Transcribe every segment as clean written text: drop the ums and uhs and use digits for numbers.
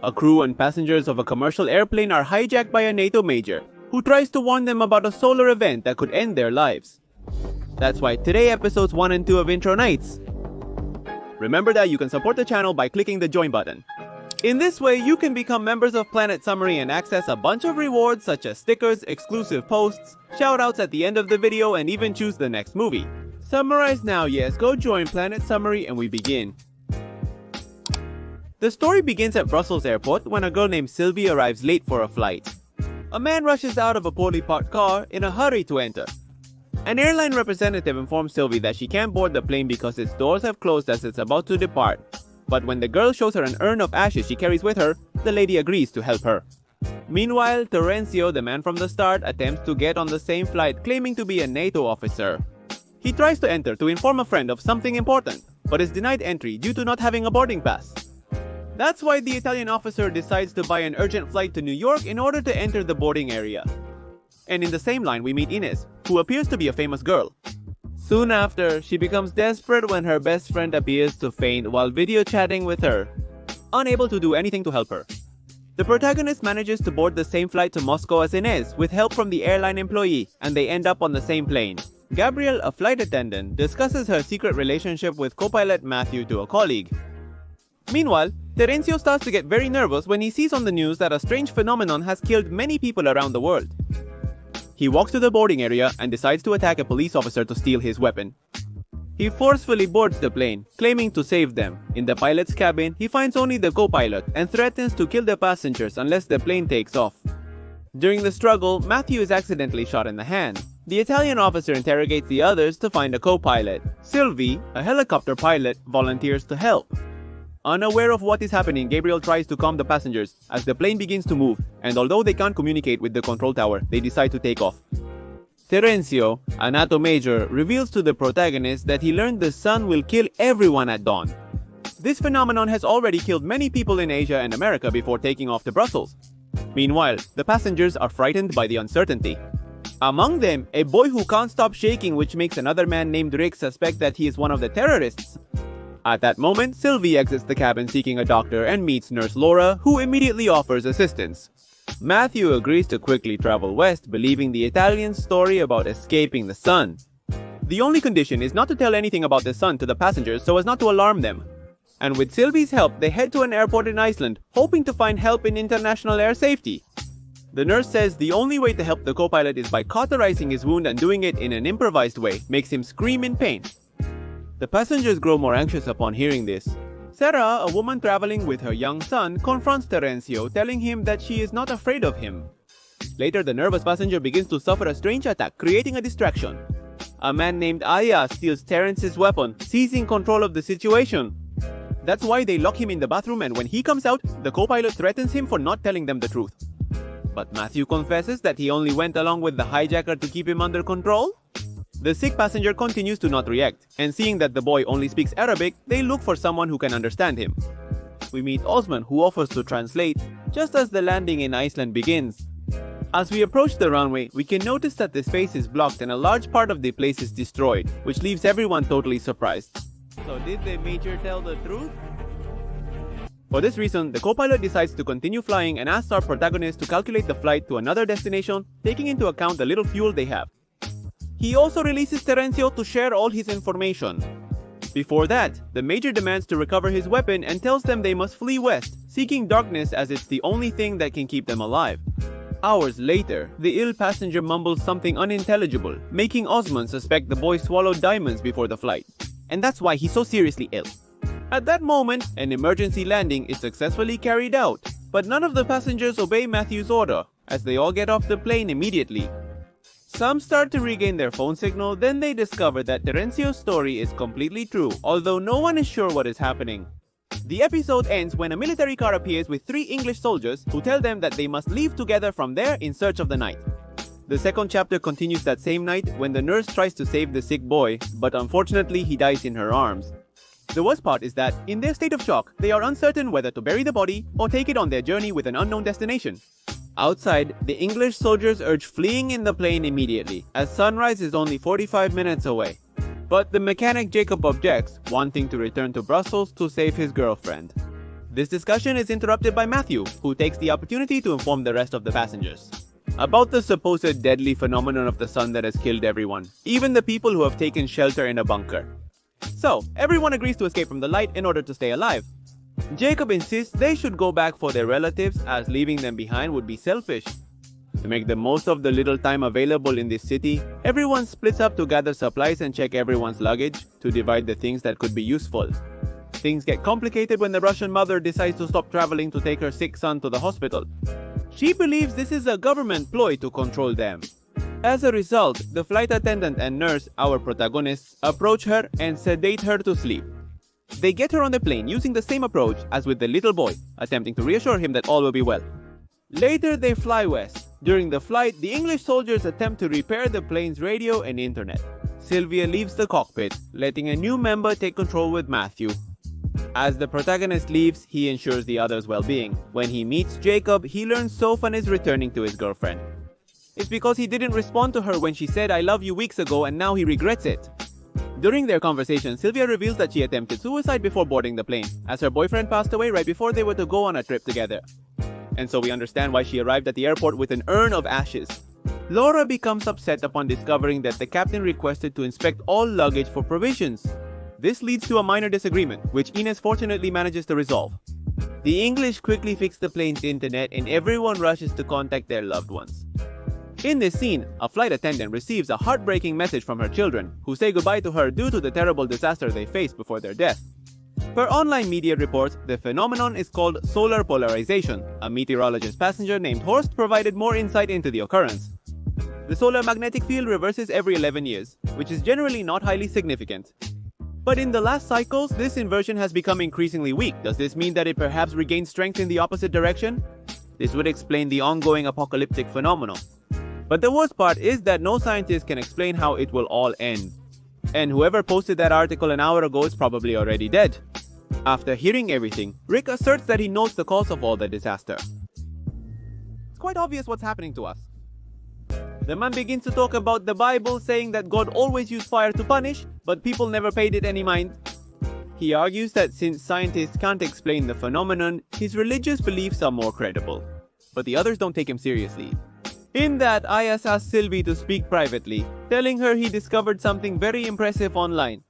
A crew and passengers of a commercial airplane are hijacked by a NATO major, who tries to warn them about a solar event that could end their lives. That's why today episodes 1 and 2 of Intro Nights. Remember that you can support the channel by clicking the join button. In this way, you can become members of Planet Summary and access a bunch of rewards such as stickers, exclusive posts, shoutouts at the end of the video, and even choose the next movie. Summarize now, yes, go join Planet Summary and we begin. The story begins at Brussels airport when a girl named Sylvie arrives late for a flight. A man rushes out of a poorly parked car in a hurry to enter. An airline representative informs Sylvie that she can't board the plane because its doors have closed as it's about to depart. But when the girl shows her an urn of ashes she carries with her, the lady agrees to help her. Meanwhile, Terencio, the man from the start, attempts to get on the same flight claiming to be a NATO officer. He tries to enter to inform a friend of something important, but is denied entry due to not having a boarding pass. That's why the Italian officer decides to buy an urgent flight to New York in order to enter the boarding area. And in the same line we meet Ines, who appears to be a famous girl. Soon after, she becomes desperate when her best friend appears to faint while video chatting with her, unable to do anything to help her. The protagonist manages to board the same flight to Moscow as Ines with help from the airline employee, and they end up on the same plane. Gabrielle, a flight attendant, discusses her secret relationship with co-pilot Matthew to a colleague. Meanwhile, Terencio starts to get very nervous when he sees on the news that a strange phenomenon has killed many people around the world. He walks to the boarding area and decides to attack a police officer to steal his weapon. He forcefully boards the plane, claiming to save them. In the pilot's cabin, he finds only the co-pilot and threatens to kill the passengers unless the plane takes off. During the struggle, Matthew is accidentally shot in the hand. The Italian officer interrogates the others to find a co-pilot. Sylvie, a helicopter pilot, volunteers to help. Unaware of what is happening, Gabriel tries to calm the passengers as the plane begins to move, and although they can't communicate with the control tower, they decide to take off. Terencio, a NATO major, reveals to the protagonist that he learned the sun will kill everyone at dawn. This phenomenon has already killed many people in Asia and America before taking off to Brussels. Meanwhile, the passengers are frightened by the uncertainty. Among them, a boy who can't stop shaking, which makes another man named Rick suspect that he is one of the terrorists. At that moment, Sylvie exits the cabin seeking a doctor and meets Nurse Laura, who immediately offers assistance. Matthew agrees to quickly travel west, believing the Italian story about escaping the sun. The only condition is not to tell anything about the sun to the passengers so as not to alarm them. And with Sylvie's help, they head to an airport in Iceland, hoping to find help in international air safety. The nurse says the only way to help the co-pilot is by cauterizing his wound, and doing it in an improvised way makes him scream in pain. The passengers grow more anxious upon hearing this. Sarah, a woman traveling with her young son, confronts Terencio, telling him that she is not afraid of him. Later, the nervous passenger begins to suffer a strange attack, creating a distraction. A man named Aya steals Terence's weapon, seizing control of the situation. That's why they lock him in the bathroom, and when he comes out, the co-pilot threatens him for not telling them the truth. But Matthew confesses that he only went along with the hijacker to keep him under control. The sick passenger continues to not react, and seeing that the boy only speaks Arabic, they look for someone who can understand him. We meet Osman, who offers to translate, just as the landing in Iceland begins. As we approach the runway, we can notice that the space is blocked and a large part of the place is destroyed, which leaves everyone totally surprised. So did the major tell the truth? For this reason, the co-pilot decides to continue flying and asks our protagonist to calculate the flight to another destination, taking into account the little fuel they have. He also releases Terencio to share all his information. Before that, the major demands to recover his weapon and tells them they must flee west, seeking darkness as it's the only thing that can keep them alive. Hours later, the ill passenger mumbles something unintelligible, making Osman suspect the boy swallowed diamonds before the flight. And that's why he's so seriously ill. At that moment, an emergency landing is successfully carried out, but none of the passengers obey Matthew's order, as they all get off the plane immediately. Some start to regain their phone signal, then they discover that Terencio's story is completely true, although no one is sure what is happening. The episode ends when a military car appears with 3 English soldiers who tell them that they must leave together from there in search of the night. The second chapter continues that same night when the nurse tries to save the sick boy, but unfortunately he dies in her arms. The worst part is that, in their state of shock, they are uncertain whether to bury the body or take it on their journey with an unknown destination. Outside, the English soldiers urge fleeing in the plane immediately, as sunrise is only 45 minutes away. But the mechanic Jacob objects, wanting to return to Brussels to save his girlfriend. This discussion is interrupted by Matthew, who takes the opportunity to inform the rest of the passengers about the supposed deadly phenomenon of the sun that has killed everyone, even the people who have taken shelter in a bunker. So, everyone agrees to escape from the light in order to stay alive. Jacob insists they should go back for their relatives, as leaving them behind would be selfish. To make the most of the little time available in this city, everyone splits up to gather supplies and check everyone's luggage to divide the things that could be useful. Things get complicated when the Russian mother decides to stop traveling to take her sick son to the hospital. She believes this is a government ploy to control them. As a result, the flight attendant and nurse, our protagonists, approach her and sedate her to sleep. They get her on the plane using the same approach as with the little boy, attempting to reassure him that all will be well. Later, they fly west. During the flight, the English soldiers attempt to repair the plane's radio and internet. Sylvia leaves the cockpit, letting a new member take control with Matthew. As the protagonist leaves, he ensures the others' well-being. When he meets Jacob, he learns Sofan is returning to his girlfriend. It's because he didn't respond to her when she said "I love you" weeks ago, and now he regrets it. During their conversation, Sylvia reveals that she attempted suicide before boarding the plane, as her boyfriend passed away right before they were to go on a trip together. And so we understand why she arrived at the airport with an urn of ashes. Laura becomes upset upon discovering that the captain requested to inspect all luggage for provisions. This leads to a minor disagreement, which Ines fortunately manages to resolve. The English quickly fix the plane's internet and everyone rushes to contact their loved ones. In this scene, a flight attendant receives a heartbreaking message from her children, who say goodbye to her due to the terrible disaster they faced before their death. Per online media reports, the phenomenon is called solar polarization. A meteorologist passenger named Horst provided more insight into the occurrence. The solar magnetic field reverses every 11 years, which is generally not highly significant. But in the last cycles, this inversion has become increasingly weak. Does this mean that it perhaps regains strength in the opposite direction? This would explain the ongoing apocalyptic phenomenon. But the worst part is that no scientist can explain how it will all end. And whoever posted that article an hour ago is probably already dead. After hearing everything, Rick asserts that he knows the cause of all the disaster. It's quite obvious what's happening to us. The man begins to talk about the Bible, saying that God always used fire to punish, but people never paid it any mind. He argues that since scientists can't explain the phenomenon, his religious beliefs are more credible. But the others don't take him seriously. In that, Ayas asks Sylvie to speak privately, telling her he discovered something very impressive online.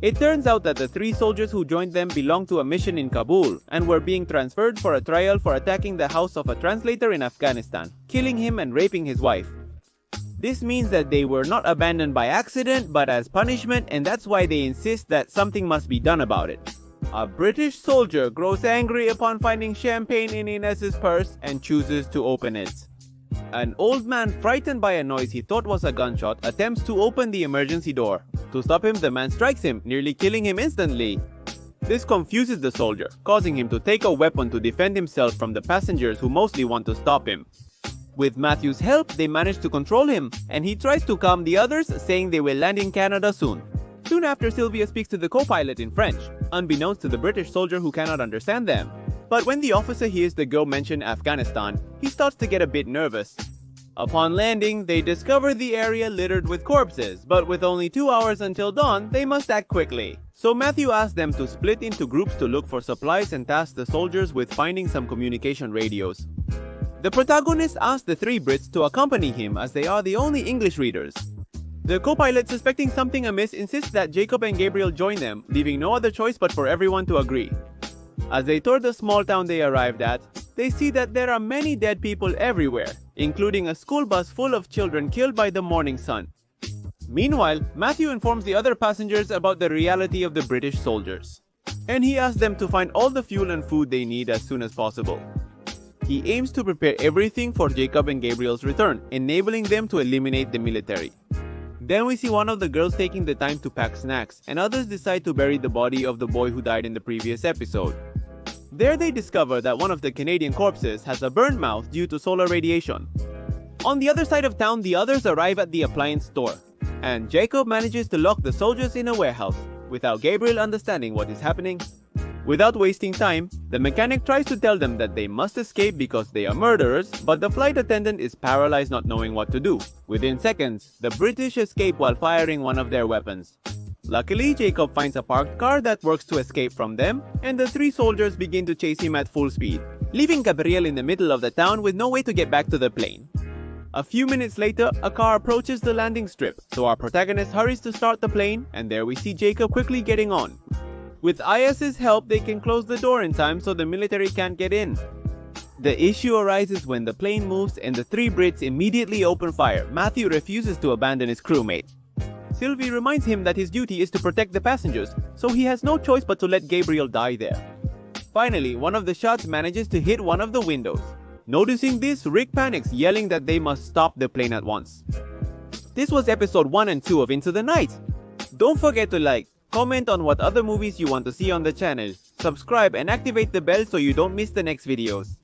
It turns out that the 3 soldiers who joined them belonged to a mission in Kabul and were being transferred for a trial for attacking the house of a translator in Afghanistan, killing him and raping his wife. This means that they were not abandoned by accident but as punishment, and that's why they insist that something must be done about it. A British soldier grows angry upon finding champagne in Inez's purse and chooses to open it. An old man, frightened by a noise he thought was a gunshot, attempts to open the emergency door. To stop him, the man strikes him, nearly killing him instantly. This confuses the soldier, causing him to take a weapon to defend himself from the passengers who mostly want to stop him. With Matthew's help, they manage to control him, and he tries to calm the others, saying they will land in Canada soon. Soon after, Sylvia speaks to the co-pilot in French, unbeknownst to the British soldier who cannot understand them. But when the officer hears the girl mention Afghanistan, he starts to get a bit nervous. Upon landing, they discover the area littered with corpses, but with only 2 hours until dawn, they must act quickly. So Matthew asks them to split into groups to look for supplies and tasks the soldiers with finding some communication radios. The protagonist asks the 3 Brits to accompany him as they are the only English readers. The co-pilot, suspecting something amiss, insists that Jacob and Gabriel join them, leaving no other choice but for everyone to agree. As they tour the small town they arrived at, they see that there are many dead people everywhere, including a school bus full of children killed by the morning sun. Meanwhile, Matthew informs the other passengers about the reality of the British soldiers, and he asks them to find all the fuel and food they need as soon as possible. He aims to prepare everything for Jacob and Gabriel's return, enabling them to eliminate the military. Then we see one of the girls taking the time to pack snacks, and others decide to bury the body of the boy who died in the previous episode. There they discover that one of the Canadian corpses has a burned mouth due to solar radiation. On the other side of town, the others arrive at the appliance store, and Jacob manages to lock the soldiers in a warehouse, without Gabriel understanding what is happening. Without wasting time, the mechanic tries to tell them that they must escape because they are murderers, but the flight attendant is paralyzed, not knowing what to do. Within seconds, the British escape while firing one of their weapons. Luckily, Jacob finds a parked car that works to escape from them, and the three soldiers begin to chase him at full speed, leaving Gabriel in the middle of the town with no way to get back to the plane. A few minutes later, a car approaches the landing strip, so our protagonist hurries to start the plane, and there we see Jacob quickly getting on. With IS's help, they can close the door in time so the military can't get in. The issue arises when the plane moves and the three Brits immediately open fire. Matthew refuses to abandon his crewmate. Sylvie reminds him that his duty is to protect the passengers, so he has no choice but to let Gabriel die there. Finally, one of the shots manages to hit one of the windows. Noticing this, Rick panics, yelling that they must stop the plane at once. This was episode 1 and 2 of Into the Night. Don't forget to like, comment on what other movies you want to see on the channel, subscribe and activate the bell so you don't miss the next videos.